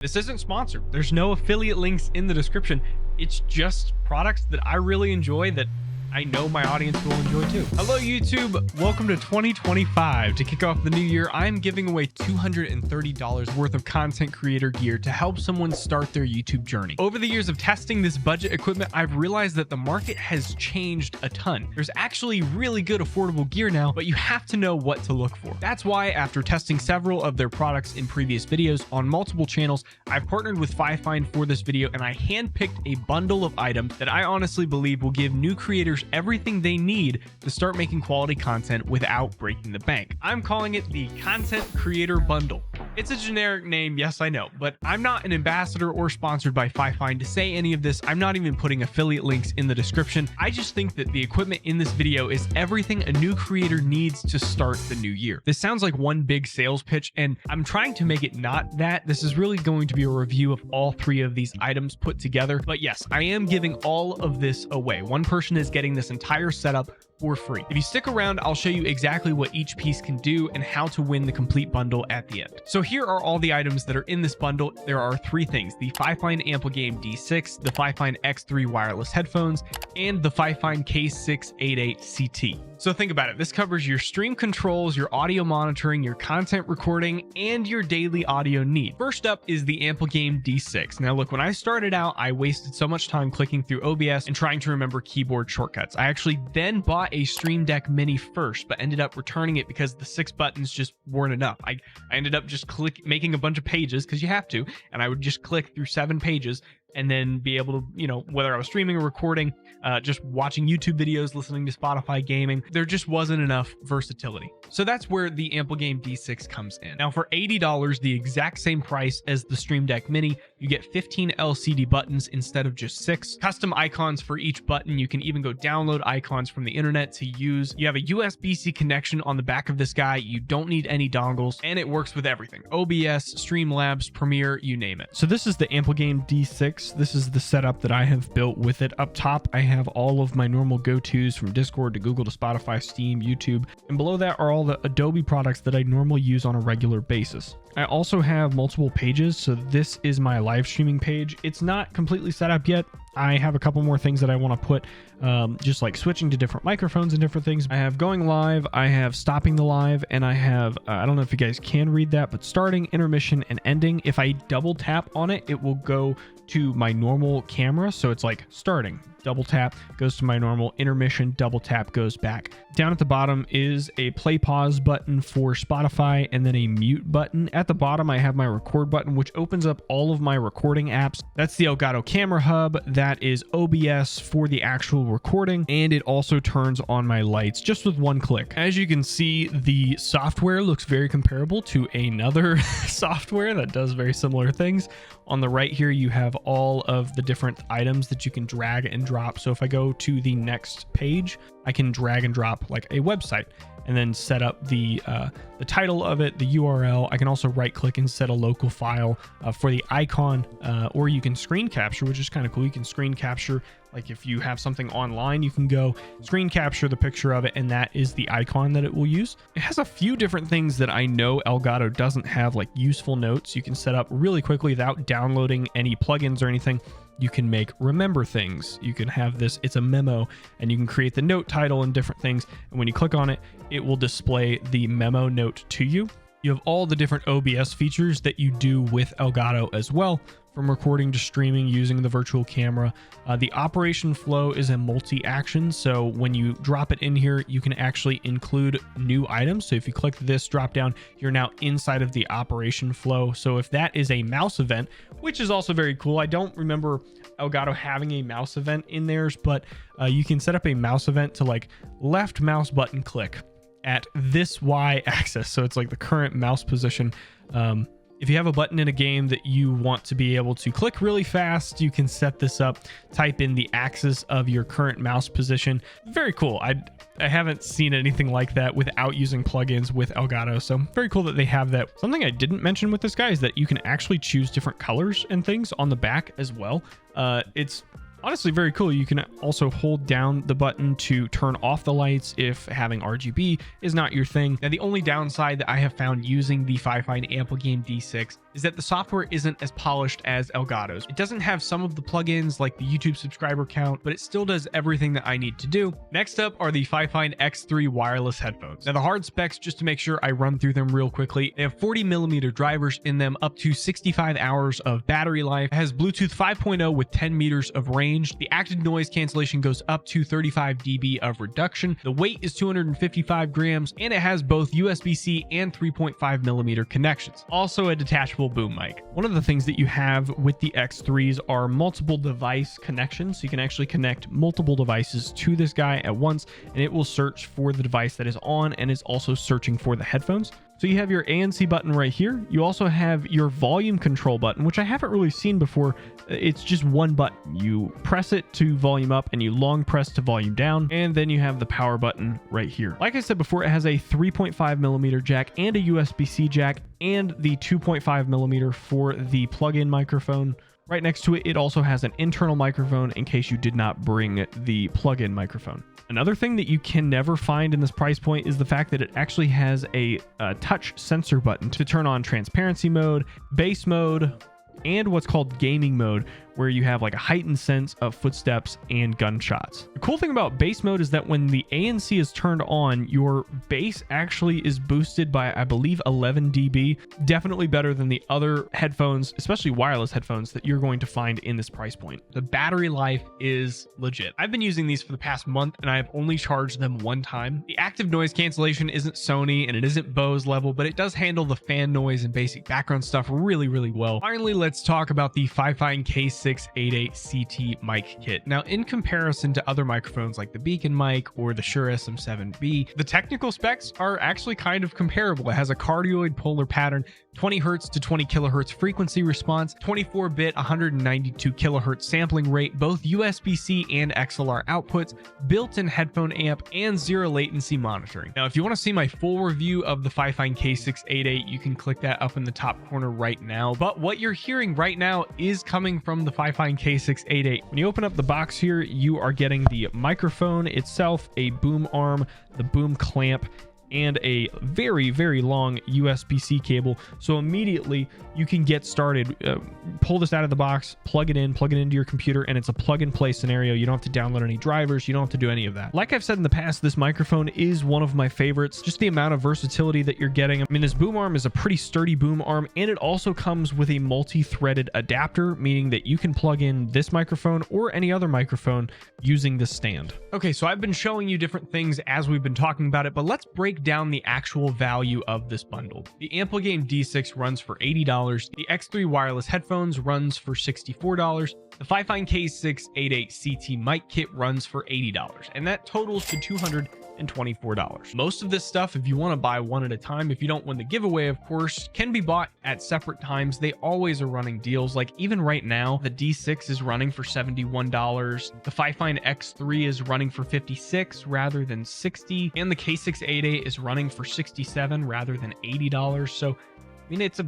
This isn't sponsored. There's no affiliate links in the description. It's just products that I really enjoy that I know my audience will enjoy too. Hello YouTube, welcome to 2025. To kick off the new year, I'm giving away $230 worth of content creator gear to help someone start their YouTube journey. Over the years of testing this budget equipment, I've realized that the market has changed a ton. There's actually really good affordable gear now, but you have to know what to look for. That's why after testing several of their products in previous videos on multiple channels, I've partnered with FIFINE for this video and I handpicked a bundle of items that I honestly believe will give new creators everything they need to start making quality content without breaking the bank. I'm calling it the Content Creator Bundle. It's a generic name, yes, I know, but I'm not an ambassador or sponsored by FIFINE to say any of this. I'm not even putting affiliate links in the description. I just think that the equipment in this video is everything a new creator needs to start the new year. This sounds like one big sales pitch, and I'm trying to make it not that. This is really going to be a review of all three of these items put together. But yes, I am giving all of this away. One person is getting this entire setup for free. If you stick around, I'll show you exactly what each piece can do and how to win the complete bundle at the end. So here are all the items that are in this bundle. There are three things: the FIFINE Ampligame D6, the FIFINE X3 wireless headphones, and the FIFINE K688 CT. So think about it. This covers your stream controls, your audio monitoring, your content recording, and your daily audio need. First up is the Ampligame D6. Now look, when I started out, I wasted so much time clicking through OBS and trying to remember keyboard shortcuts. I actually then bought a Stream Deck Mini first, but ended up returning it because the 6 buttons just weren't enough. I ended up just making a bunch of pages, because you have to, and I would just click through 7 pages and then be able to, whether I was streaming or recording, just watching YouTube videos, listening to Spotify, gaming, there just wasn't enough versatility. So that's where the Ampligame D6 comes in. Now for $80, the exact same price as the Stream Deck Mini, you get 15 LCD buttons instead of just 6. Custom icons for each button. You can even go download icons from the internet to use. You have a USB-C connection on the back of this guy. You don't need any dongles, and it works with everything: OBS, Streamlabs, Premiere, you name it. So this is the Ampligame D6. This is the setup that I have built with it. Up top, I have all of my normal go-tos from Discord to Google to Spotify, Steam, YouTube, and below that are all the Adobe products that I normally use on a regular basis. I also have multiple pages, so this is my live streaming page. It's not completely set up yet. I have a couple more things that I want to put, just like switching to different microphones and different things. I have going live, I have stopping the live, and I have, I don't know if you guys can read that, but starting, intermission, and ending. If I double tap on it, it will go to my normal camera. So it's like starting, double tap, goes to my normal, intermission, double tap, goes back. Down at the bottom is a play pause button for Spotify, and then a mute button. At the bottom, I have my record button, which opens up all of my recording apps. That's the Elgato Camera Hub. That is OBS for the actual recording, and it also turns on my lights just with one click. As you can see, the software looks very comparable to another software that does very similar things. On the right here, you have all of the different items that you can drag and drop. So if I go to the next page, I can drag and drop like a website and then set up the title of it, the URL. I can also right click and set a local file for the icon, or you can screen capture, which is kind of cool. You can screen capture, like if you have something online, you can go screen capture the picture of it, and that is the icon that it will use. It has a few different things that I know Elgato doesn't have, like useful notes you can set up really quickly without downloading any plugins or anything. You can make remember things. You can have this, it's a memo, and you can create the note title and different things. And when you click on it, it will display the memo note to you. You have all the different OBS features that you do with Elgato as well, from recording to streaming using the virtual camera. The operation flow is a multi-action, so when you drop it in here, you can actually include new items. So if you click this drop down, you're now inside of the operation flow. So if that is a mouse event, which is also very cool, I don't remember Elgato having a mouse event in theirs, but you can set up a mouse event to like left mouse button click at this Y axis. So it's like the current mouse position. If you have a button in a game that you want to be able to click really fast, you can set this up, type in the axis of your current mouse position. Very cool. I haven't seen anything like that without using plugins with Elgato, so very cool that they have that. Something I didn't mention with this guy is that you can actually choose different colors and things on the back as well. It's honestly very cool. You can also hold down the button to turn off the lights if having RGB is not your thing. Now, the only downside that I have found using the FIFINE Ampligame D6 is that the software isn't as polished as Elgato's. It doesn't have some of the plugins like the YouTube subscriber count, but it still does everything that I need to do. Next up are the FIFINE X3 wireless headphones. Now, the hard specs, just to make sure I run through them real quickly, they have 40mm drivers in them, up to 65 hours of battery life. It has Bluetooth 5.0 with 10 meters of range. The active noise cancellation goes up to 35 dB of reduction. The weight is 255 grams, and it has both USB-C and 3.5mm connections. Also a detachable boom mic. One of the things that you have with the X3s are multiple device connections. So you can actually connect multiple devices to this guy at once, and it will search for the device that is on and is also searching for the headphones. So you have your ANC button right here. You also have your volume control button, which I haven't really seen before. It's just one button. You press it to volume up and you long press to volume down. And then you have the power button right here. Like I said before, it has a 3.5mm jack and a USB-C jack and the 2.5mm for the plug-in microphone. Right next to it, it also has an internal microphone in case you did not bring the plug-in microphone. Another thing that you can never find in this price point is the fact that it actually has a touch sensor button to turn on transparency mode, bass mode, and what's called gaming mode, where you have like a heightened sense of footsteps and gunshots. The cool thing about bass mode is that when the ANC is turned on, your bass actually is boosted by, I believe, 11 dB. Definitely better than the other headphones, especially wireless headphones, that you're going to find in this price point. The battery life is legit. I've been using these for the past month and I have only charged them one time. The active noise cancellation isn't Sony and it isn't Bose level, but it does handle the fan noise and basic background stuff really, really well. Finally, let's talk about the FIFINE K688 CT mic kit. Now, in comparison to other microphones like the Beacon mic or the Shure SM7B, the technical specs are actually kind of comparable. It has a cardioid polar pattern, 20 hertz to 20 kilohertz frequency response, 24-bit 192 kilohertz sampling rate, both USB-C and XLR outputs, built-in headphone amp, and zero latency monitoring. Now, if you want to see my full review of the FIFINE K688, you can click that up in the top corner right now. But what you're hearing right now is coming from the FIFINE K688. When you open up the box here, you are getting the microphone itself, a boom arm, the boom clamp, and a very, very long USB-C cable. So immediately you can get started. Pull this out of the box, plug it into your computer, and it's a plug and play scenario. You don't have to download any drivers. You don't have to do any of that. Like I've said in the past, this microphone is one of my favorites. Just the amount of versatility that you're getting. I mean, this boom arm is a pretty sturdy boom arm, and it also comes with a multi-threaded adapter, meaning that you can plug in this microphone or any other microphone using this stand. Okay, so I've been showing you different things as we've been talking about it, but let's break down the actual value of this bundle. The Ampligame D6 runs for $80. The X3 wireless headphones runs for $64. The FIFINE K688 CT mic kit runs for $80, and that totals to $224. Most of this stuff, if you want to buy one at a time, if you don't win the giveaway, of course, can be bought at separate times. They always are running deals. Like even right now, the D6 is running for $71. The FIFINE X3 is running for $56 rather than $60, and the K688 is running for $67 rather than $80. So, I mean, it's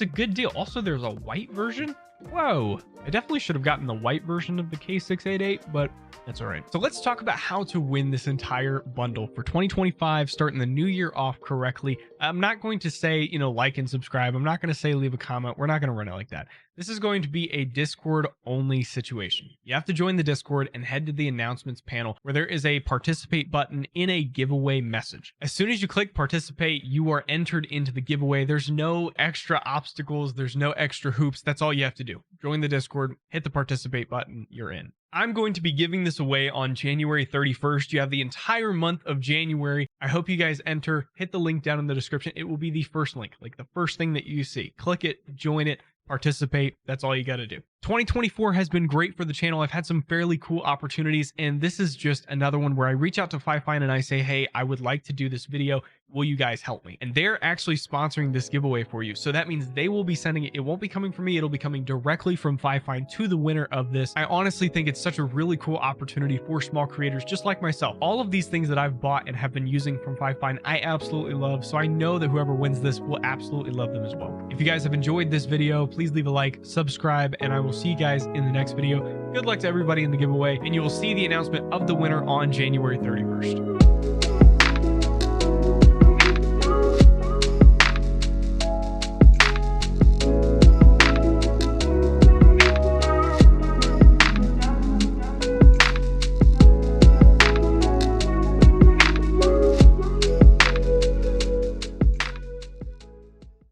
a good deal. Also, there's a white version. Whoa, I definitely should have gotten the white version of the K688, but that's all right. So let's talk about how to win this entire bundle for 2025, starting the new year off correctly. I'm not going to say, like and subscribe. I'm not going to say leave a comment. We're not going to run it like that. This is going to be a Discord only situation. You have to join the Discord and head to the announcements panel where there is a participate button in a giveaway message. As soon as you click participate, you are entered into the giveaway. There's no extra obstacles. There's no extra hoops. That's all you have to do. Join the Discord, hit the participate button, you're in. I'm going to be giving this away on January 31st. You have the entire month of January. I hope you guys enter. Hit the link down in the description. It will be the first link, like the first thing that you see. Click it, join it, participate. That's all you got to do. 2024 has been great for the channel. I've had some fairly cool opportunities, and this is just another one where I reach out to FIFINE and I say, hey, I would like to do this video. will you guys help me? And they're actually sponsoring this giveaway for you. So that means they will be sending it. It won't be coming from me. It'll be coming directly from FIFINE to the winner of this. I honestly think it's such a really cool opportunity for small creators just like myself. All of these things that I've bought and have been using from FIFINE, I absolutely love. So I know that whoever wins this will absolutely love them as well. If you guys have enjoyed this video, please leave a like, subscribe, and I will see you guys in the next video. Good luck to everybody in the giveaway, and you will see the announcement of the winner on January 31st.